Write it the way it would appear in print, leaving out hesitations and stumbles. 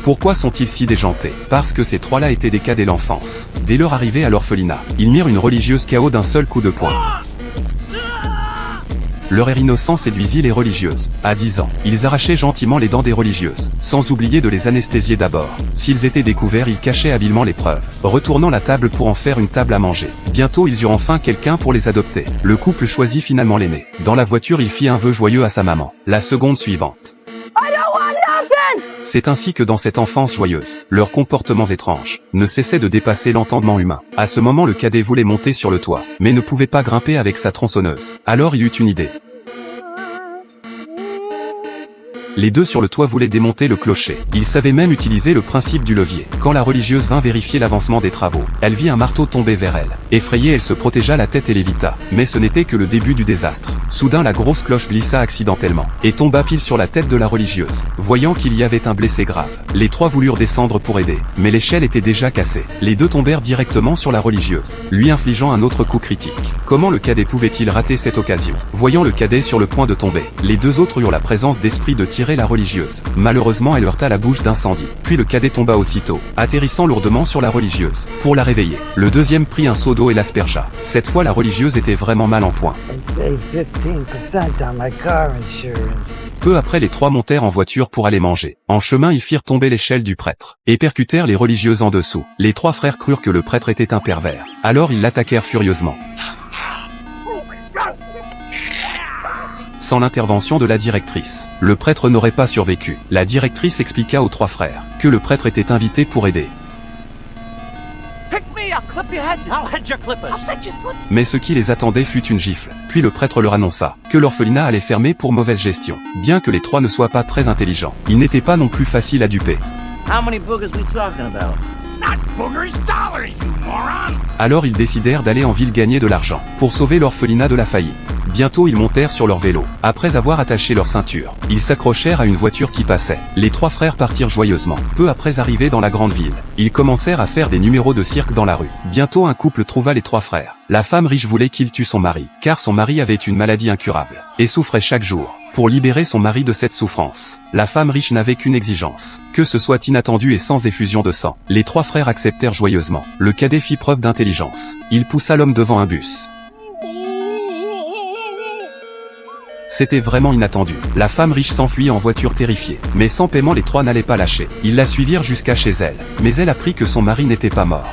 Pourquoi sont-ils si déjantés? Parce que ces trois-là étaient des cas dès l'enfance. Dès leur arrivée à l'orphelinat, ils mirent une religieuse KO d'un seul coup de poing. Leur air innocent séduisit les religieuses. À 10 ans, ils arrachaient gentiment les dents des religieuses, sans oublier de les anesthésier d'abord. S'ils étaient découverts, ils cachaient habilement les preuves, retournant la table pour en faire une table à manger. Bientôt ils eurent enfin quelqu'un pour les adopter. Le couple choisit finalement l'aîné. Dans la voiture, il fit un vœu joyeux à sa maman. La seconde suivante. C'est ainsi que dans cette enfance joyeuse, leurs comportements étranges ne cessaient de dépasser l'entendement humain. À ce moment, le cadet voulait monter sur le toit, mais ne pouvait pas grimper avec sa tronçonneuse. Alors il eut une idée. Les deux sur le toit voulaient démonter le clocher. Ils savaient même utiliser le principe du levier. Quand la religieuse vint vérifier l'avancement des travaux, elle vit un marteau tomber vers elle. Effrayée, elle se protégea la tête et l'évita. Mais ce n'était que le début du désastre. Soudain, la grosse cloche glissa accidentellement et tomba pile sur la tête de la religieuse. Voyant qu'il y avait un blessé grave, les trois voulurent descendre pour aider. Mais l'échelle était déjà cassée. Les deux tombèrent directement sur la religieuse, lui infligeant un autre coup critique. Comment le cadet pouvait-il rater cette occasion? Voyant le cadet sur le point de tomber, les deux autres eurent la présence d'esprit de tirer la religieuse. Malheureusement, elle heurta la bouche d'incendie. Puis le cadet tomba aussitôt, atterrissant lourdement sur la religieuse. Pour la réveiller, le deuxième prit un seau d'eau et l'aspergea. Cette fois, la religieuse était vraiment mal en point. Peu après, les trois montèrent en voiture pour aller manger. En chemin, ils firent tomber l'échelle du prêtre et percutèrent les religieuses en dessous. Les trois frères crurent que le prêtre était un pervers. Alors ils l'attaquèrent furieusement. Sans l'intervention de la directrice, le prêtre n'aurait pas survécu. La directrice expliqua aux trois frères que le prêtre était invité pour aider. Mais ce qui les attendait fut une gifle. Puis le prêtre leur annonça que l'orphelinat allait fermer pour mauvaise gestion. Bien que les trois ne soient pas très intelligents, ils n'étaient pas non plus faciles à duper. Alors ils décidèrent d'aller en ville gagner de l'argent pour sauver l'orphelinat de la faillite. Bientôt ils montèrent sur leur vélo. Après avoir attaché leur ceinture, ils s'accrochèrent à une voiture qui passait. Les trois frères partirent joyeusement. Peu après arriver dans la grande ville, ils commencèrent à faire des numéros de cirque dans la rue. Bientôt un couple trouva les trois frères. La femme riche voulait qu'il tue son mari, car son mari avait une maladie incurable et souffrait chaque jour. Pour libérer son mari de cette souffrance, la femme riche n'avait qu'une exigence, que ce soit inattendu et sans effusion de sang. Les trois frères acceptèrent joyeusement. Le cadet fit preuve d'intelligence. Il poussa l'homme devant un bus. C'était vraiment inattendu. La femme riche s'enfuit en voiture terrifiée. Mais sans paiement, les trois n'allaient pas lâcher. Ils la suivirent jusqu'à chez elle. Mais elle apprit que son mari n'était pas mort.